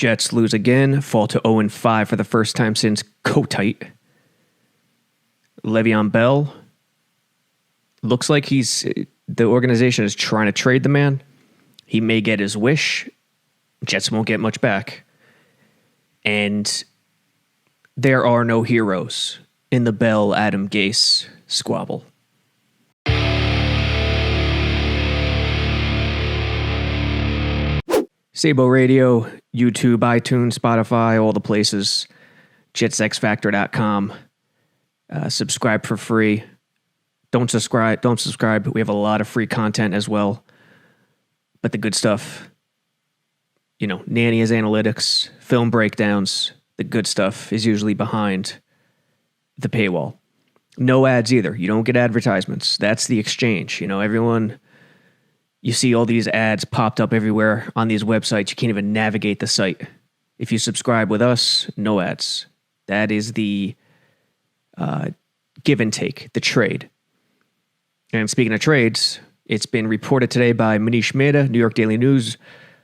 Jets lose again, fall to 0-5 for the first time since Kotite. Le'Veon Bell looks like the organization is trying to trade the man. He may get his wish. Jets won't get much back. And there are no heroes in the Bell-Adam Gase squabble. Sabo Radio, YouTube, iTunes, Spotify, all the places. JetsXFactor.com. Subscribe for free. Don't subscribe. We have a lot of free content as well. But the good stuff, Nanny has analytics, film breakdowns. The good stuff is usually behind the paywall. No ads either. You don't get advertisements. That's the exchange. Everyone, you see all these ads popped up everywhere on these websites. You can't even navigate the site. If you subscribe with us, no ads. That is the give and take, the trade. And speaking of trades, it's been reported today by Manish Mehta, New York Daily News,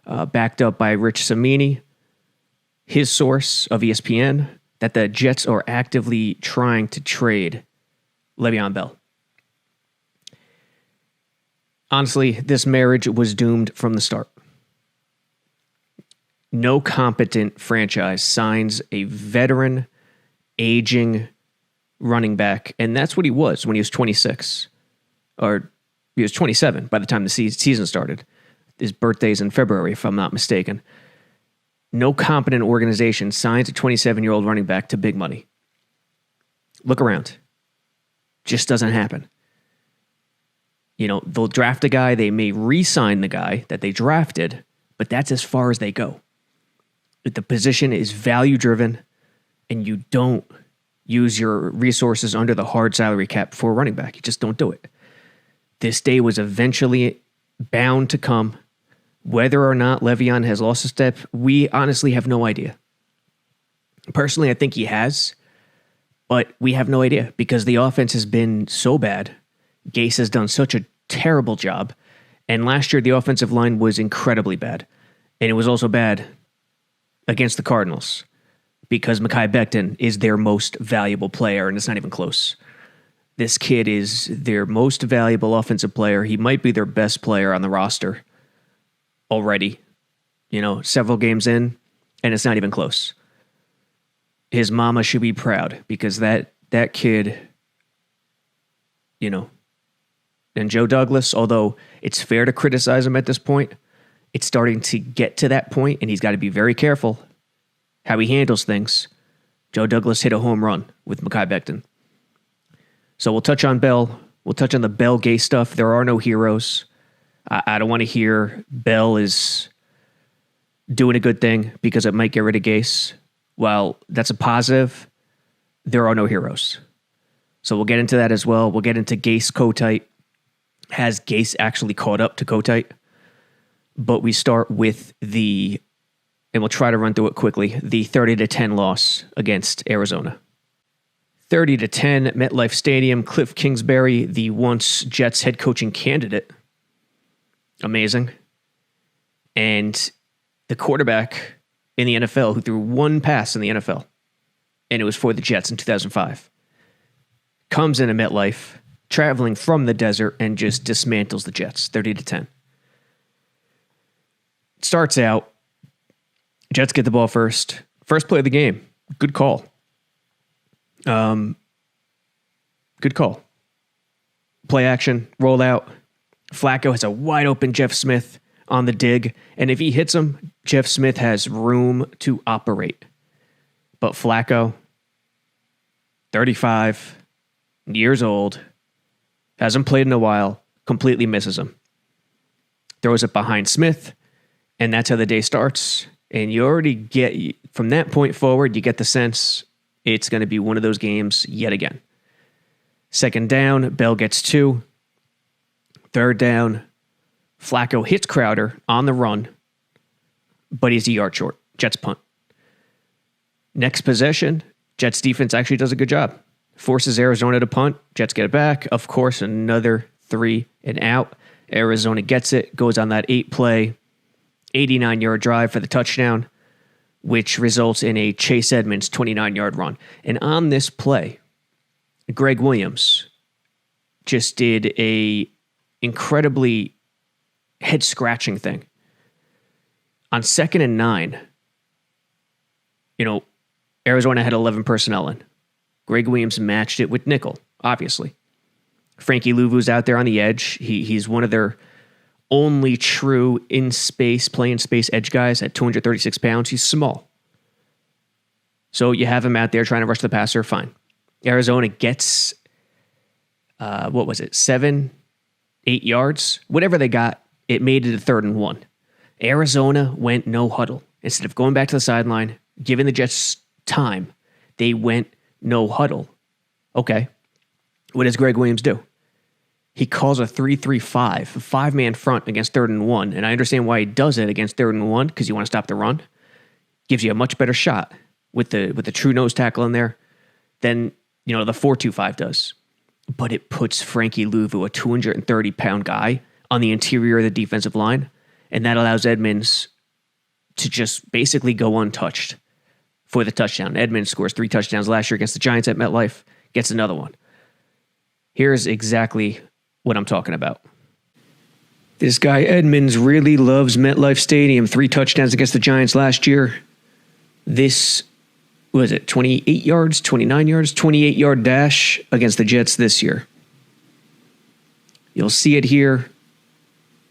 backed up by Rich Samini, his source of ESPN, that the Jets are actively trying to trade Le'Veon Bell. Honestly, this marriage was doomed from the start. No competent franchise signs a veteran, aging running back, and that's what he was when he was 26. Or he was 27 by the time the season started. His birthday's in February, if I'm not mistaken. No competent organization signs a 27-year-old running back to big money. Look around. Just doesn't happen. They'll draft a guy, they may re-sign the guy that they drafted, but that's as far as they go. The position is value-driven, and you don't use your resources under the hard salary cap for a running back. You just don't do it. This day was eventually bound to come. Whether or not Le'Veon has lost a step, we honestly have no idea. Personally, I think he has, but we have no idea because the offense has been so bad. Gase has done such a terrible job, and last year the offensive line was incredibly bad, and it was also bad against the Cardinals because Mekhi Becton is their most valuable player, and it's not even close. This kid is their most valuable offensive player. He might be their best player on the roster already, several games in, and it's not even close. His mama should be proud because that kid, and Joe Douglas, although it's fair to criticize him at this point, it's starting to get to that point, and he's got to be very careful how he handles things. Joe Douglas hit a home run with Mekhi Becton. So we'll touch on Bell. We'll touch on the Bell-Gase stuff. There are no heroes. I don't want to hear Bell is doing a good thing because it might get rid of Gase. While that's a positive, there are no heroes. So we'll get into that as well. We'll get into Gase Kotite. Has Gase actually caught up to Kotite? But we start with and we'll try to run through it quickly, the 30-10 loss against Arizona. 30-10, MetLife Stadium, Cliff Kingsbury, the once Jets head coaching candidate. Amazing. And the quarterback in the NFL who threw one pass in the NFL, and it was for the Jets in 2005, comes into MetLife, traveling from the desert, and just dismantles the Jets, 30-10. Starts out, Jets get the ball first. First play of the game. Good call. Good call. Play action, roll out. Flacco has a wide open Jeff Smith on the dig, and if he hits him, Jeff Smith has room to operate. But Flacco, 35 years old, hasn't played in a while, completely misses him. Throws it behind Smith, and that's how the day starts. And you already get, from that point forward, you get the sense it's going to be one of those games yet again. Second down, Bell gets 2. Third down, Flacco hits Crowder on the run, but he's a yard short. Jets punt. Next possession, Jets defense actually does a good job. Forces Arizona to punt. Jets get it back. Of course, another 3 and out. Arizona gets it, goes on that 8-play, 89-yard drive for the touchdown. which results in a Chase Edmonds 29-yard run. And on this play, Greg Williams just did a incredibly head-scratching thing. On 2nd and 9, Arizona had 11 personnel in. Greg Williams matched it with nickel, obviously. Frankie Louvu's out there on the edge. He's one of their only true play in space edge guys at 236 pounds. He's small. So you have him out there trying to rush the passer, fine. Arizona gets, 7, 8 yards? Whatever they got, it made it a 3rd and 1. Arizona went no huddle. Instead of going back to the sideline, giving the Jets time, they went no huddle. Okay. What does Greg Williams do? He calls a 3-3-5, a 5-man front against 3rd and 1. And I understand why he does it against 3rd and 1, because you want to stop the run. Gives you a much better shot with the true nose tackle in there than the 4-2-5 does. But it puts Frankie Louvu, a 230-pound guy, on the interior of the defensive line. And that allows Edmonds to just basically go untouched for the touchdown. Edmonds scores 3 touchdowns last year against the Giants at MetLife, gets another one. Here's exactly what I'm talking about. This guy Edmonds really loves MetLife Stadium. 3 touchdowns against the Giants last year. This, 28 yards, 29 yards, 28-yard dash against the Jets this year. You'll see it here.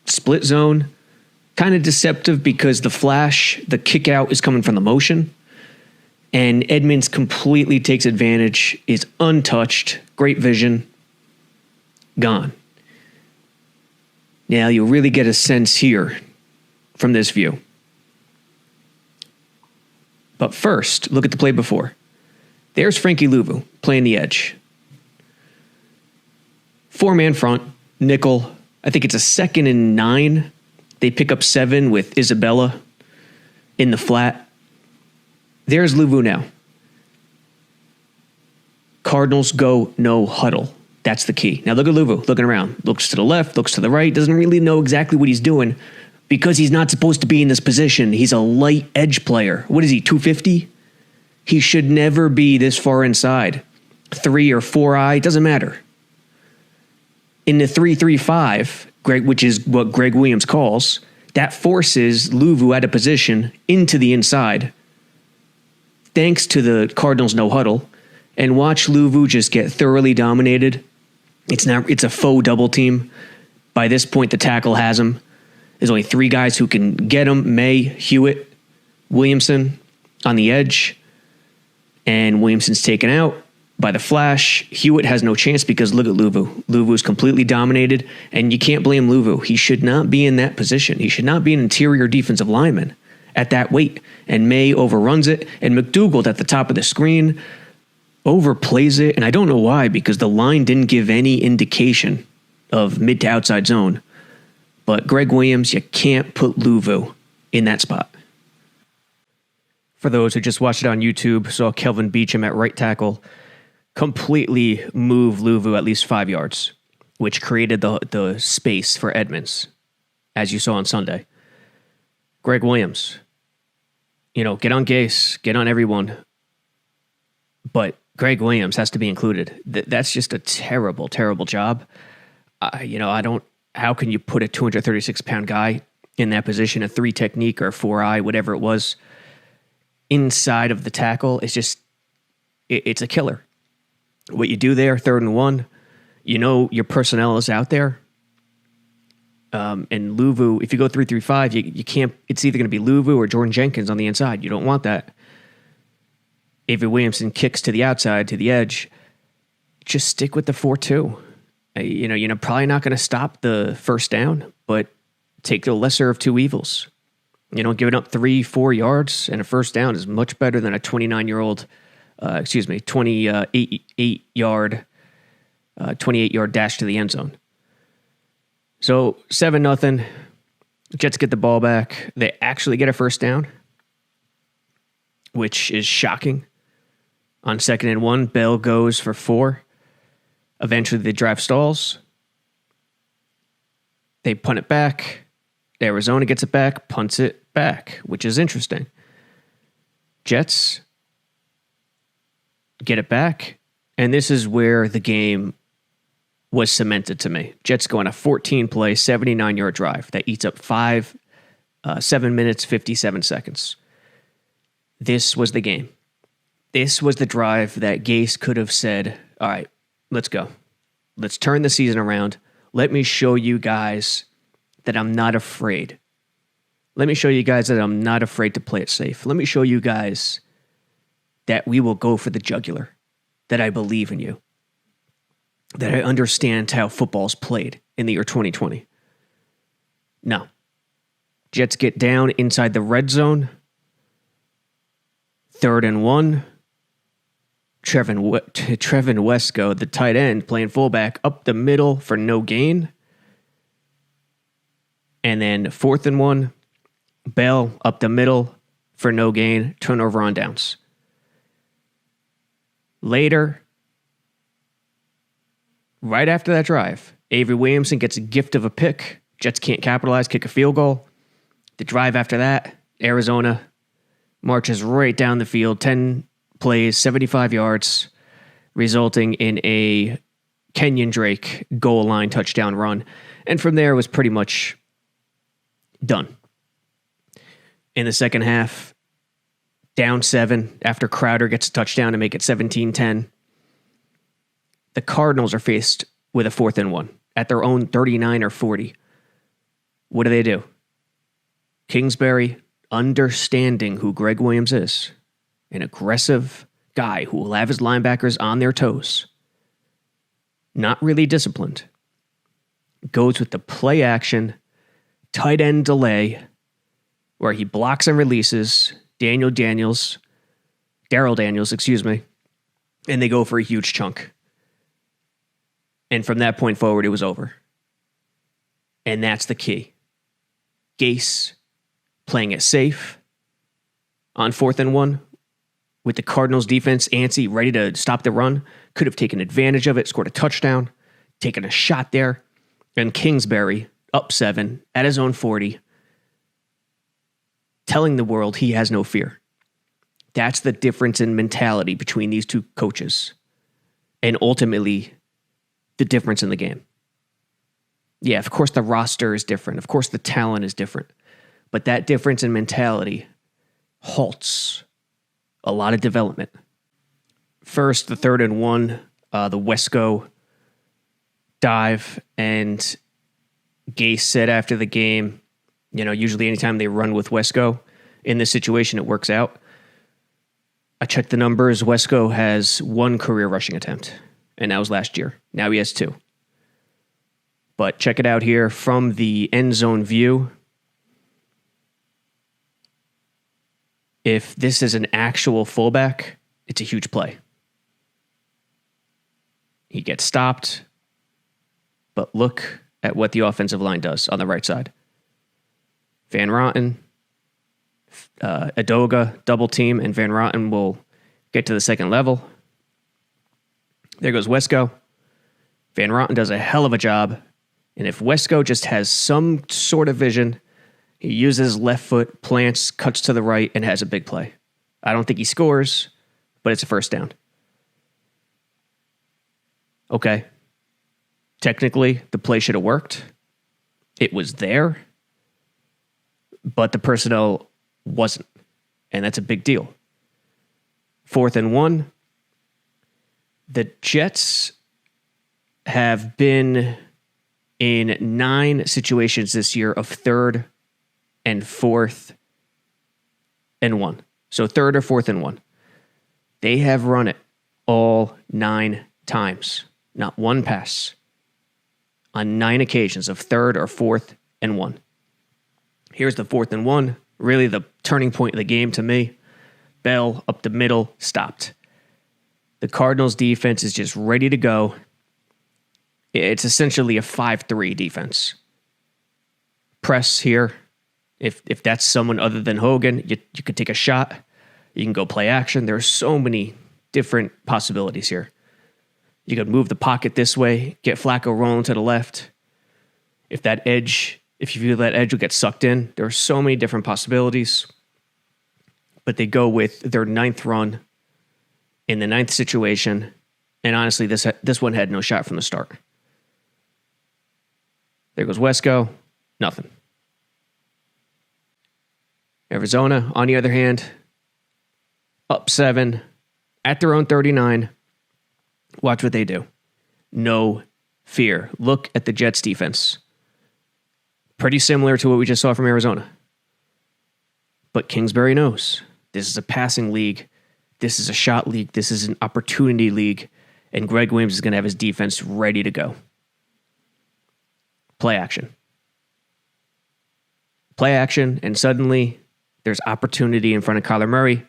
Split zone. Kind of deceptive because the kick out is coming from the motion. And Edmonds completely takes advantage, is untouched, great vision, gone. Now you really get a sense here from this view. But first, look at the play before. There's Frankie Louvu playing the edge. 4-man front, nickel. I think it's a 2nd and 9. They pick up 7 with Isabella in the flat. There's Louvu now. Cardinals go no huddle. That's the key. Now look at Louvu looking around. Looks to the left, looks to the right. Doesn't really know exactly what he's doing because he's not supposed to be in this position. He's a light edge player. What is he, 250? He should never be this far inside. 3 or 4-eye, doesn't matter. In the 3-3-5, which is what Greg Williams calls, that forces Louvu out of position into the inside, thanks to the Cardinals no huddle, and watch Louvu just get thoroughly dominated. It's a faux double team. By this point, the tackle has him. There's only 3 guys who can get him: May, Hewitt, Williamson on the edge, and Williamson's taken out by the flash. Hewitt has no chance because look at Louvu. Louvu's completely dominated, and you can't blame Louvu. He should not be in that position. He should not be an interior defensive lineman at that weight. And May overruns it, and McDougald at the top of the screen overplays it, and I don't know why, because the line didn't give any indication of mid to outside zone. But Greg Williams, you can't put Louvu in that spot. For those who just watched it on YouTube, saw Kelvin Beachum at right tackle completely move Louvu at least 5 yards, which created the space for Edmonds, as you saw on Sunday. Greg Williams, get on Gase, get on everyone, but Greg Williams has to be included. That's just a terrible, terrible job. How can you put a 236-pound guy in that position, a 3 technique or a 4-eye, whatever it was, inside of the tackle? It's a killer. What you do there, 3rd and 1, your personnel is out there. And Louvu, if you go 3-3-5, you can't. It's either going to be Louvu or Jordan Jenkins on the inside. You don't want that. Avery Williamson kicks to the outside, to the edge. Just stick with the 4-2. You're probably not going to stop the first down, but take the lesser of 2 evils. Giving up 3-4 yards and a first down is much better than a 28-yard 28-yard dash to the end zone. So 7-0. Jets get the ball back. They actually get a first down, which is shocking. On 2nd and 1, Bell goes for 4. Eventually, the drive stalls. They punt it back. Arizona gets it back, punts it back, which is interesting. Jets get it back, and this is where the game was cemented to me. Jets go on a 14-play, 79-yard drive that eats up 7 minutes, 57 seconds. This was the game. This was the drive that Gase could have said, all right, let's go. Let's turn the season around. Let me show you guys that I'm not afraid. Let me show you guys that I'm not afraid to play it safe. Let me show you guys that we will go for the jugular, that I believe in you, that I understand how football's played in the year 2020. No. Jets get down inside the red zone. 3rd and 1. Trevin Wesco, the tight end, playing fullback, up the middle for no gain. And then 4th and 1. Bell up the middle for no gain. Turnover on downs. Later, right after that drive, Avery Williamson gets a gift of a pick. Jets can't capitalize, kick a field goal. The drive after that, Arizona marches right down the field, 10 plays, 75 yards, resulting in a Kenyon Drake goal line touchdown run. And from there, it was pretty much done. In the second half, down 7 after Crowder gets a touchdown to make it 17-10. The Cardinals are faced with a 4th and 1 at their own 39 or 40. What do? Kingsbury, understanding who Greg Williams is, an aggressive guy who will have his linebackers on their toes, not really disciplined, goes with the play action, tight end delay, where he blocks and releases Daryl Daniels, and they go for a huge chunk. And from that point forward, it was over. And that's the key. Gase playing it safe on 4th and 1 with the Cardinals defense antsy, ready to stop the run, could have taken advantage of it, scored a touchdown, taken a shot there. And Kingsbury, up 7 at his own 40, telling the world he has no fear. That's the difference in mentality between these two coaches. And ultimately, the difference in the game. Yeah, of course the roster is different. Of course the talent is different. But that difference in mentality halts a lot of development. First, the 3rd and 1, the Wesco dive, and Gase said after the game, usually anytime they run with Wesco, in this situation it works out. I checked the numbers. Wesco has 1 career rushing attempt, and that was last year. Now he has 2. But check it out here from the end zone view. If this is an actual fullback, it's a huge play. He gets stopped, but look at what the offensive line does on the right side. Van Roten, Adoga, double team, and Van Roten will get to the second level. There goes Wesco. Van Roten does a hell of a job. And if Wesco just has some sort of vision, he uses his left foot, plants, cuts to the right, and has a big play. I don't think he scores, but it's a first down. Okay. Technically, the play should have worked. It was there, but the personnel wasn't. And that's a big deal. 4th and 1. The Jets have been in 9 situations this year of 3rd and 4th and 1. So 3rd or 4th and 1. They have run it all 9 times. Not one pass. On 9 occasions of 3rd or 4th and 1. Here's the 4th and 1. Really the turning point of the game to me. Bell up the middle, stopped. The Cardinals defense is just ready to go. It's essentially a 5-3 defense. Press here. If that's someone other than Hogan, you could take a shot. You can go play action. There are so many different possibilities here. You could move the pocket this way, get Flacco rolling to the left. If you feel that edge will get sucked in, there are so many different possibilities. but they go with their ninth run in the ninth situation. And honestly, this one had no shot from the start. There goes Wesco. Nothing. Arizona, on the other hand, up 7 at their own 39. Watch what they do. No fear. Look at the Jets defense. Pretty similar to what we just saw from Arizona. But Kingsbury knows this is a passing league. This is a shot league. This is an opportunity league. And Greg Williams is going to have his defense ready to go. Play action. Play action, and suddenly there's opportunity in front of Kyler Murray.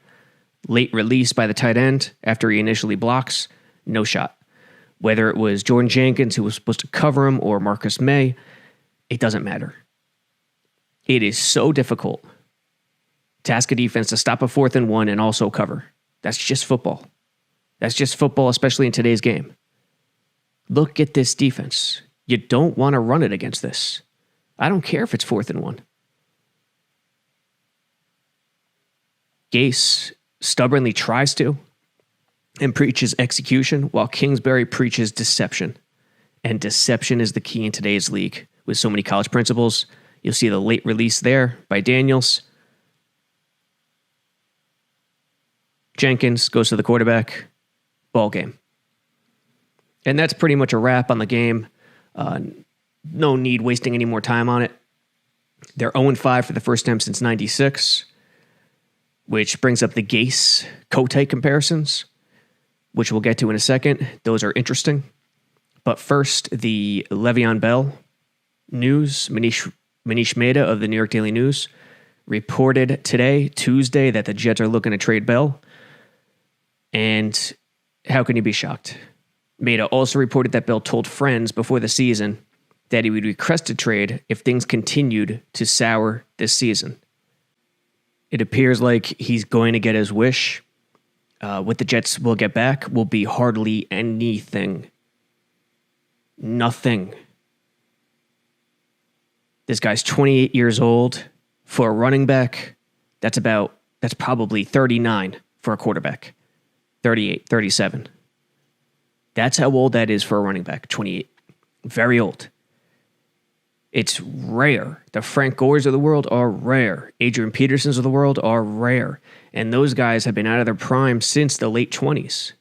Late release by the tight end after he initially blocks. No shot. Whether it was Jordan Jenkins who was supposed to cover him or Marcus May, it doesn't matter. It is so difficult to ask a defense to stop a 4th and 1 and also cover. That's just football. That's just football, especially in today's game. Look at this defense. You don't want to run it against this. I don't care if it's 4th and 1. Gase stubbornly tries to and preaches execution, while Kingsbury preaches deception. And deception is the key in today's league. With so many college principals, you'll see the late release there by Daniels. Jenkins goes to the quarterback. Ball game. And that's pretty much a wrap on the game. No need wasting any more time on it. They're 0-5 for the first time since 96, which brings up the Gase Kotite comparisons, which we'll get to in a second. Those are interesting. But first, the Le'Veon Bell news. Manish Mehta of the New York Daily News reported today, Tuesday, that the Jets are looking to trade Bell. And how can you be shocked? Mehta also reported that Bell told friends before the season that he would request a trade if things continued to sour this season. It appears like he's going to get his wish. What the Jets will get back will be hardly anything. Nothing. This guy's 28 years old. For a running back, that's probably 39 for a quarterback. 38, 37. That's how old that is for a running back, 28. Very old. It's rare. The Frank Gores of the world are rare. Adrian Petersons of the world are rare. And those guys have been out of their prime since their late 20s.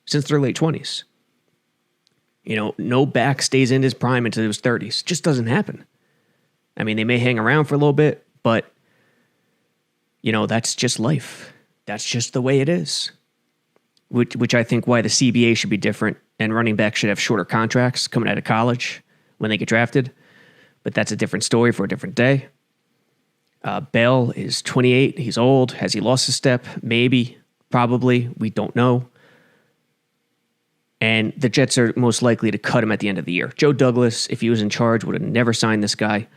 You know, no back stays in his prime into his 30s. Just doesn't happen. I mean, they may hang around for a little bit, but, you know, that's just life. That's just the way it is. Which I think why the CBA should be different and running backs should have shorter contracts coming out of college when they get drafted. But that's a different story for a different day. Bell is 28. He's old. Has he lost a step? Maybe. Probably. We don't know. And the Jets are most likely to cut him at the end of the year. Joe Douglas, if he was in charge, would have never signed this guy.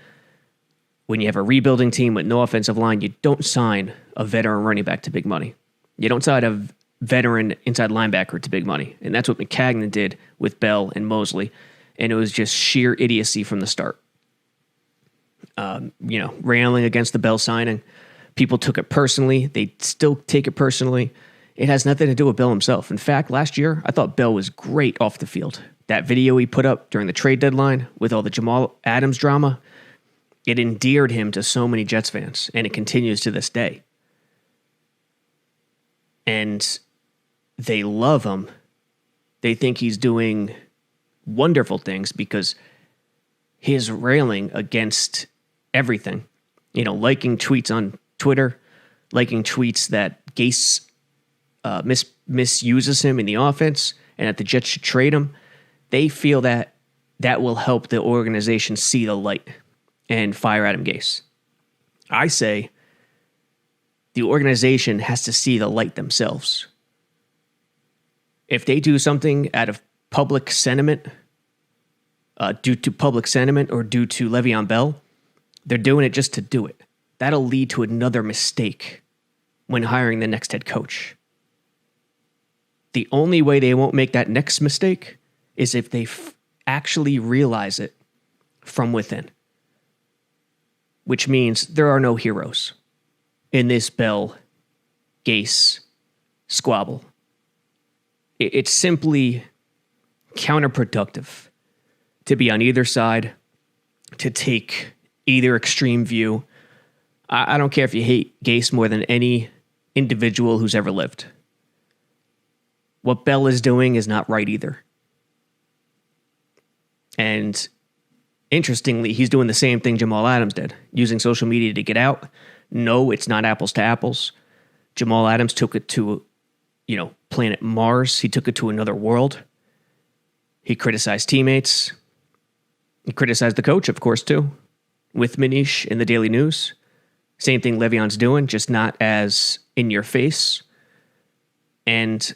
When you have a rebuilding team with no offensive line, you don't sign a veteran running back to big money. You don't sign a veteran inside linebacker to big money. And that's what McCagnon did with Bell and Mosley. And it was just sheer idiocy from the start. Railing against the Bell signing. People took it personally. They still take it personally. It has nothing to do with Bell himself. In fact, last year, I thought Bell was great off the field. That video he put up during the trade deadline with all the Jamal Adams drama, it endeared him to so many Jets fans, and it continues to this day. And they love him. They think he's doing wonderful things because his railing against everything, liking tweets on Twitter, liking tweets that Gase misuses him in the offense and that the Jets should trade him. They feel that will help the organization see the light and fire Adam Gase. I say the organization has to see the light themselves. If they do something out of public sentiment, due to public sentiment or due to Le'Veon Bell, they're doing it just to do it. That'll lead to another mistake when hiring the next head coach. The only way they won't make that next mistake is if they actually realize it from within. Which means there are no heroes in this Bell Gase squabble. It's simply counterproductive to be on either side, to take either extreme view. I don't care if you hate Gase more than any individual who's ever lived. What Bell is doing is not right either. And interestingly, he's doing the same thing Jamal Adams did, using social media to get out. No, it's not apples to apples. Jamal Adams took it to, planet Mars. He took it to another world. He criticized teammates. He criticized the coach, of course, too, with Manish in the Daily News. Same thing Le'Veon's doing, just not as in your face. And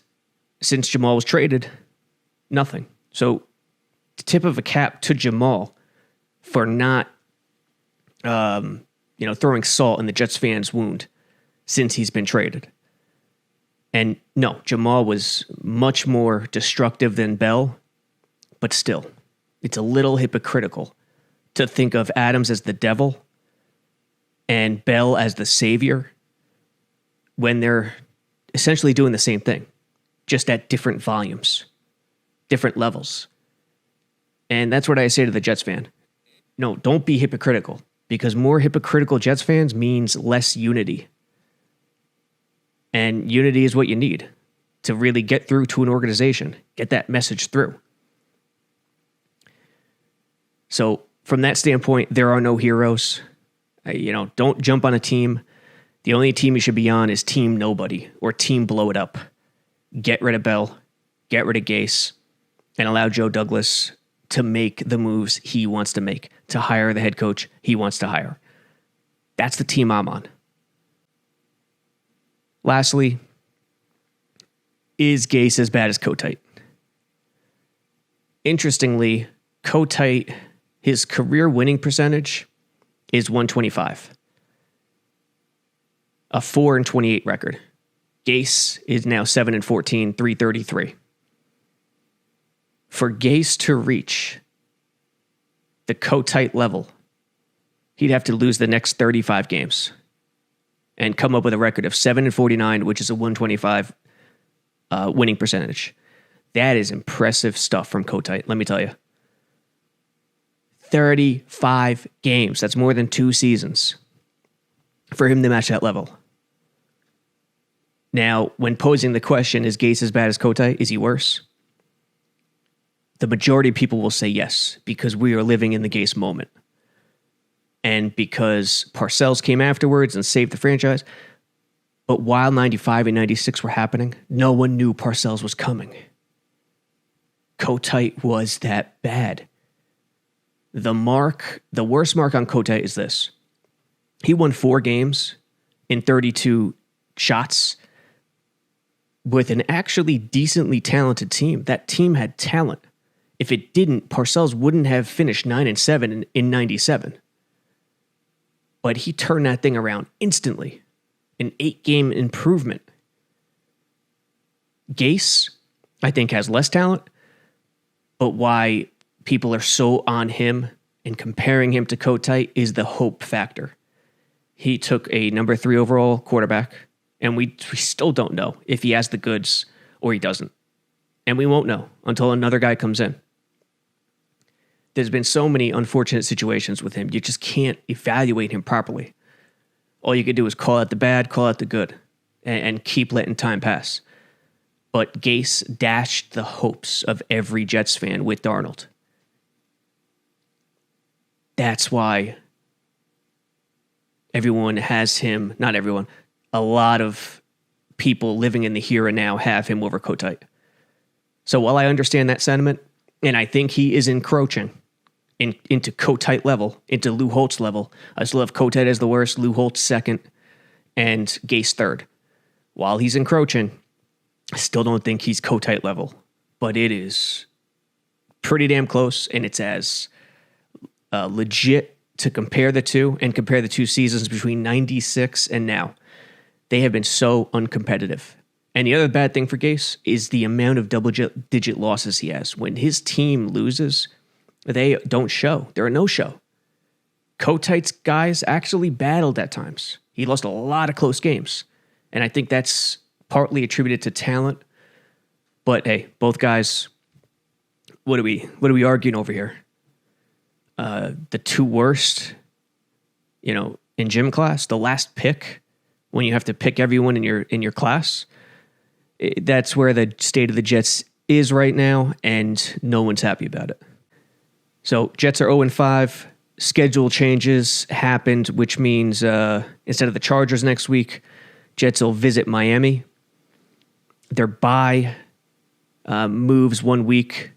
since Jamal was traded, nothing. So, tip of a cap to Jamal for not, throwing salt in the Jets fans' wound since he's been traded. And no, Jamal was much more destructive than Bell, but still, it's a little hypocritical to think of Adams as the devil and Bell as the savior when they're essentially doing the same thing, just at different volumes, different levels. And that's what I say to the Jets fan. No, don't be hypocritical, because more hypocritical Jets fans means less unity. And unity is what you need to really get through to an organization, get that message through. So from that standpoint, there are no heroes. Don't jump on a team. The only team you should be on is Team Nobody or Team Blow It Up. Get rid of Bell, get rid of Gase, and allow Joe Douglas to make the moves he wants to make, to hire the head coach he wants to hire. That's the team I'm on. Lastly, is Gase as bad as Kotite? Interestingly, Kotite, his career winning percentage is 125. A 4-28 record. Gase is now 7-14, 333. For Gase to reach the Kotite level, he'd have to lose the next 35 games and come up with a record of 7-49, which is a 125 winning percentage. That is impressive stuff from Kotite, let me tell you. 35 games. That's more than 2 seasons for him to match that level. Now, when posing the question, is Gase as bad as Kotite? Is he worse? The majority of people will say yes, because we are living in the Gase moment. And because Parcells came afterwards and saved the franchise. But while 95 and 96 were happening, no one knew Parcells was coming. Kotite was that bad. The worst mark on Kotite is this. He won 4 games in 32 shots with an actually decently talented team. That team had talent. If it didn't, Parcells wouldn't have finished 9-7 in 97. But he turned that thing around instantly. An 8-game improvement. Gase, I think, has less talent, but why people are so on him and comparing him to Kotite is the hope factor. He took a number 3 overall quarterback, and we still don't know if he has the goods or he doesn't. And we won't know until another guy comes in. There's been so many unfortunate situations with him. You just can't evaluate him properly. All you could do is call out the bad, call out the good, and keep letting time pass. But Gase dashed the hopes of every Jets fan with Darnold. That's why everyone has him, not everyone, a lot of people living in the here and now have him over Kotite. So while I understand that sentiment, and I think he is encroaching into Kotite level, into Lou Holtz level, I still have Kotite as the worst, Lou Holtz second, and Gase third. While he's encroaching, I still don't think he's Kotite level, but it is pretty damn close, and it's as legit to compare the two and compare the 2 seasons between 96 and now. They have been so uncompetitive. And the other bad thing for Gase is the amount of double-digit losses he has. When his team loses, they don't show. They're a no-show. Kotite's guys actually battled at times. He lost a lot of close games. And I think that's partly attributed to talent. But hey, both guys, what are we arguing over here? The two worst, in gym class, the last pick, when you have to pick everyone in your class. That's where the state of the Jets is right now, and no one's happy about it. So Jets are 0-5. Schedule changes happened, which means instead of the Chargers next week, Jets will visit Miami. Their bye moves 1 week,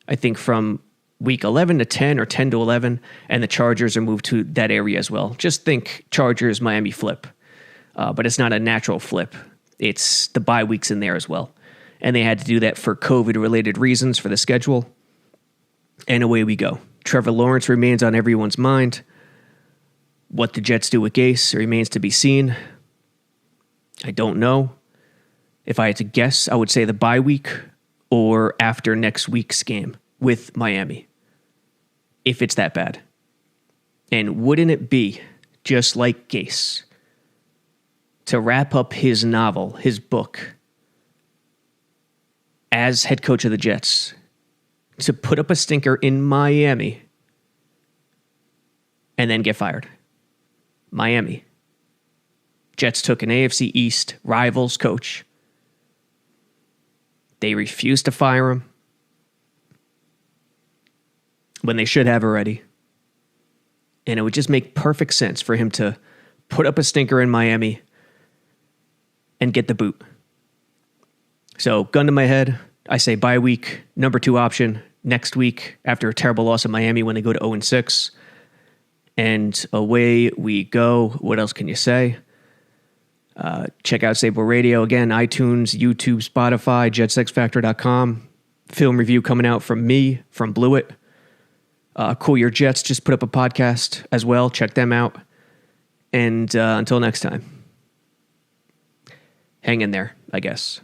I think, from week 11 to 10 or 10 to 11, and the Chargers are moved to that area as well. Just think Chargers, Miami flip. But it's not a natural flip. It's the bye weeks in there as well. And they had to do that for COVID-related reasons for the schedule. And away we go. Trevor Lawrence remains on everyone's mind. What the Jets do with Gase remains to be seen. I don't know. If I had to guess, I would say the bye week or after next week's game with Miami, if it's that bad. And wouldn't it be just like Gase to wrap up his novel, his book, as head coach of the Jets, to put up a stinker in Miami and then get fired? Miami. Jets took an AFC East rivals coach. They refused to fire him when they should have already. And it would just make perfect sense for him to put up a stinker in Miami and get the boot. So, gun to my head, I say bye week, number 2 option, next week after a terrible loss in Miami when they go to 0-6. And away we go. What else can you say? Check out Sabo Radio. Again, iTunes, YouTube, Spotify, jetsxfactor.com. Film review coming out from me, from Blewett. Cool Your Jets just put up a podcast as well. Check them out. And until next time, hang in there, I guess.